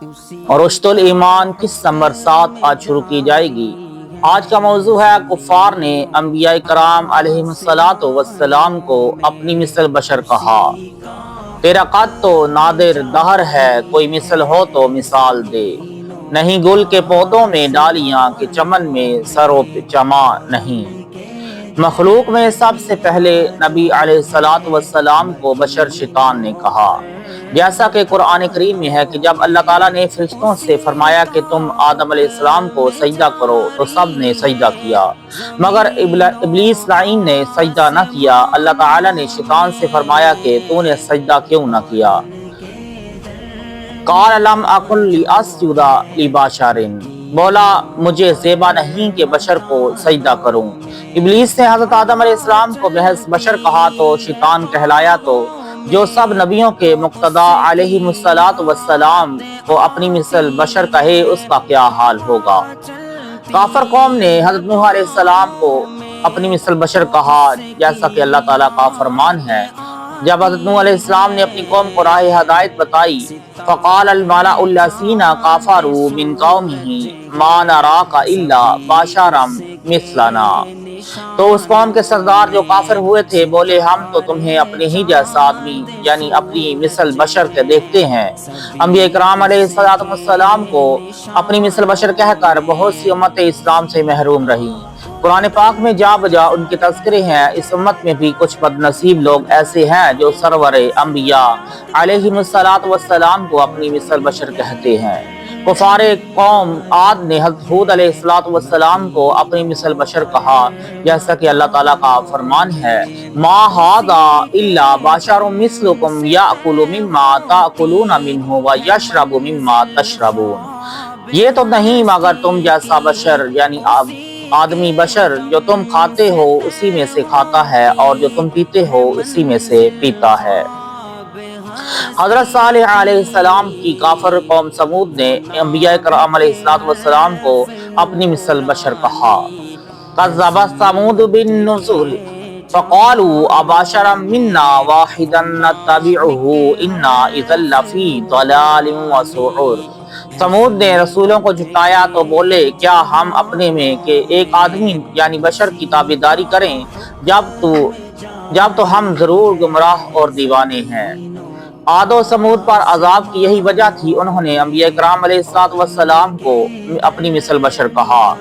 اور اشتل ایمان کس نمبر 7 آج شروع کی جائے گی۔ آج کا موضوع ہے کفار نے انبیاء کرام علیہ الصلوۃ والسلام کو اپنی مثل بشر کہا۔ تیرا قد تو نادر دہر ہے، کوئی مثل ہو تو مثال دے۔ نہیں گل کے پودوں میں ڈالیاں کہ چمن میں سر و چما نہیں۔ مخلوق میں سب سے پہلے نبی علیہ الصلوۃ والسلام کو بشر شیطان نے کہا، جیسا کہ قرآن کریم میں ہے کہ جب اللہ تعالیٰ نے فرشتوں سے فرمایا کہ تم آدم علیہ السلام کو سجدہ کرو تو سب نے سجدہ کیا، مگر ابلیس لعین نے سجدہ نہ کیا۔ اللہ تعالیٰ نے شیطان سے فرمایا کہ تو نے سجدہ کیوں نہ کیا؟ قال لم اکن لاسجد لبشر، بولا مجھے زیبا نہیں کہ بشر کو سجدہ کروں۔ ابلیس نے حضرت آدم علیہ السلام کو محض بشر کہا تو شیطان کہلایا، تو جو سب نبیوں کے مقتدا علیہ الصلوۃ والسلام کو اپنی مثل بشر کہے اس کا کیا حال ہوگا۔ کافر قوم نے حضرت نوح علیہ السلام کو اپنی مثل بشر کہا، جیسا کہ اللہ تعالیٰ کا فرمان ہے جب حضرت نوح علیہ السلام نے اپنی قوم کو راہ ہدایت بتائی، فقال الملأ الذین کفروا من قومہ ما نراک الا بشرا مثلنا، تو اس قوم کے سردار جو کافر ہوئے تھے بولے ہم تو تمہیں اپنے ہی جیسا آدمی یعنی اپنی مثل بشر کے دیکھتے ہیں۔ انبیاء کرام علیہ السلام کو اپنی مثل بشر کہہ کر بہت سی امت اسلام سے محروم رہی۔ قرآن پاک میں جا بجا ان کے تذکرے ہیں۔ اس امت میں بھی کچھ بد نصیب لوگ ایسے ہیں جو سرور انبیاء علیہ الصلوۃ والسلام کو اپنی مثل بشر کہتے ہیں۔ کفار قوم عاد نے حضرت ہود علیہ الصلوۃ والسلام کو اپنی مثل بشر کہا، جیسا کہ اللہ تعالیٰ کا فرمان ہے ما ھذا الا بشر مثلکم یاکل مما تاکلون منہ ویشرب مما تشربون، یہ تو نہیں مگر تم جیسا بشر یعنی آدمی بشر، جو تم کھاتے ہو اسی میں سے کھاتا ہے اور جو تم پیتے ہو اسی میں سے پیتا ہے۔ حضرت صالح علیہ السلام کی کافر قوم سمود نے انبیاء کرام علیہ السلام کو اپنی مثل بشر کہا۔ کذب ثمود بالنذر فقالوا ابشرا منا واحدا نتبعه انا اذا لفی ضلال وسعر، سمود نے رسولوں کو جھٹلایا تو بولے کیا ہم اپنے میں کہ ایک آدمی یعنی بشر کی تابعداری کریں، جب تو ہم ضرور گمراہ اور دیوانے ہیں۔ عاد و سمود پر عذاب کی یہی وجہ تھی، انہوں نے انبیاء کرام علیہ السلام کو اپنی مثل بشر کہا۔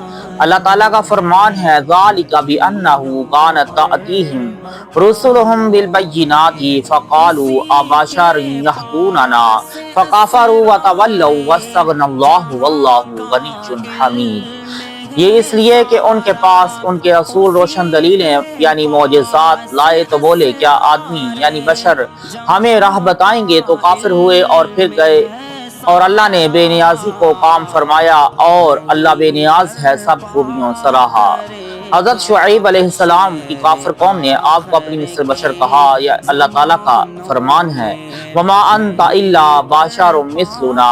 اللہ تعالیٰ کا فرمان ہے ذالک بأنہ کانت تأتیہم رسلہم بالبینات فقالوا ابشر یہدوننا فکفروا وتولوا واستغنی اللہ واللہ غنی حمید، یہ اس لیے کہ ان کے پاس ان کے رسول روشن دلیلیں یعنی معجزات لائے تو بولے کیا آدمی یعنی بشر ہمیں راہ بتائیں گے، تو کافر ہوئے اور پھر گئے، اور اللہ نے بے نیازی کو کام فرمایا اور اللہ بے نیاز ہے سب خوبیوں سراہا۔ حضرت شعیب علیہ السلام کی کافر قوم نے آپ کو اپنی مثل بشر کہا، یا اللہ تعالیٰ کا فرمان ہے وما انت الا بشر مثلنا،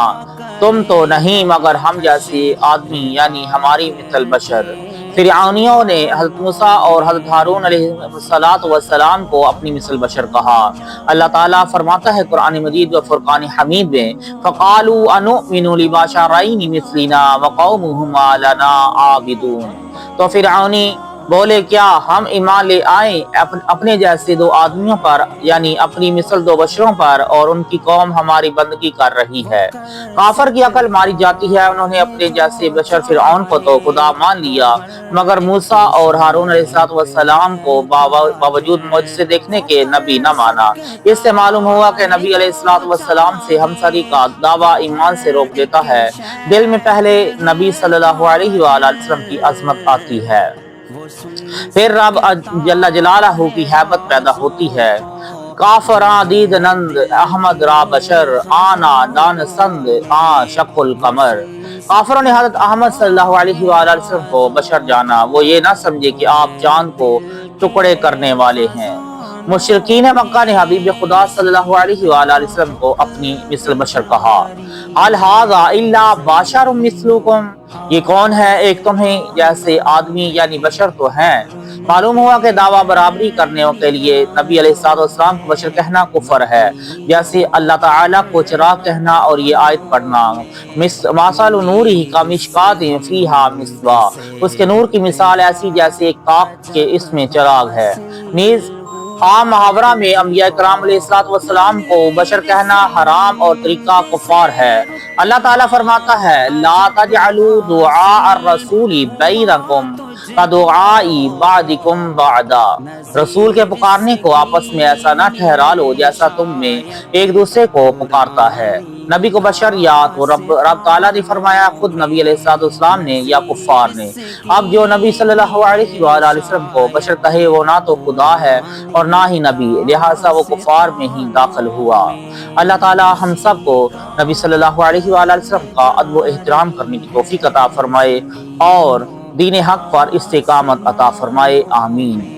تم تو نہیں مگر ہم جیسے آدمی یعنی ہماری مثل بشر۔ فرعونیوں نے حضرت موسیٰ اور حضرت ہارون علیہ السلام کو اپنی مثل بشر کہا۔ اللہ تعالیٰ فرماتا ہے قرآن مجید و فرقان حمید میں فَقَالُوا أَنُؤْمِنُ لِبَشَرَيْنِ مِثْلِنَا وَقَوْمُهُمَا لَنَا عَابِدُونَ، تو فرعونی بولے کیا ہم ایمان لے آئیں اپنے جیسے دو آدمیوں پر یعنی اپنی مثل دو بشروں پر، اور ان کی قوم ہماری بندگی کر رہی ہے۔ کافر کی عقل ماری جاتی ہے، انہوں نے اپنے جیسے بشر فرعون کو تو خدا مان لیا، مگر موسیٰ اور ہارون علیہ السلام کو باوجود معجزے دیکھنے کے نبی نہ مانا۔ اس سے معلوم ہوا کہ نبی علیہ السلام سے ہمسری کا دعویٰ ایمان سے روک دیتا ہے۔ دل میں پہلے نبی صلی اللہ علیہ وآلہ وسلم کی عظمت آتی ہے، پھر رب جل جلالہ کی ہیبت پیدا ہوتی ہے۔ کافراں دید نند احمد را بشر آنا دان سند آ شق القمر، کافروں نے حضرت احمد صلی اللہ علیہ وآلہ وسلم کو بشر جانا، وہ یہ نہ سمجھے کہ آپ چاند کو ٹکڑے کرنے والے ہیں۔ مشرکین مکہ نے حبیب خدا صلی اللہ علیہ وآلہ وسلم کو اپنی مثل بشر کہا۔ هل هذا الا بشر مثلکم، یہ کون ہے ایک تمہیں جیسے آدمی یعنی بشر تو ہیں۔ معلوم ہوا کہ دعویٰ برابری کرنے کے لیے نبی علیہ السلام کو بشر کہنا کفر ہے، جیسے اللہ تعالیٰ کو چراغ کہنا اور یہ آیت پڑھنا۔ مثل نورہ کمشکوٰۃ فیہا مصباح، اس کے نور کی مثال ایسی جیسے ایک تاق کے اس میں چراغ ہے۔ نیز عام محاورہ میں انبیاء کرام علیہ السلام کو بشر کہنا حرام اور طریقہ کفار ہے۔ اللہ تعالیٰ فرماتا ہے لا تجعلوا دعاء الرسول بینکم کدعاء بعضکم بعضا، رسول کے پکارنے کو آپس میں ایسا نہ ٹھہرا لو جیسا تم میں ایک دوسرے کو پکارتا ہے۔ نبی کو بشر یا تو رب تعالیٰ نے فرمایا، خود نبی علیہ السلام نے، یا کفار نے۔ اب جو نبی صلی اللہ علیہ وآلہ وسلم کو بشر کہے وہ نہ تو خدا ہے اور نہ ہی نبی، لہٰذا وہ کفار میں ہی داخل ہوا۔ اللہ تعالیٰ ہم سب کو نبی صلی اللہ علیہ وآلہ وسلم کا ادب و احترام کرنے کی توفیق عطا فرمائے اور دین حق پر استقامت عطا فرمائے، آمین۔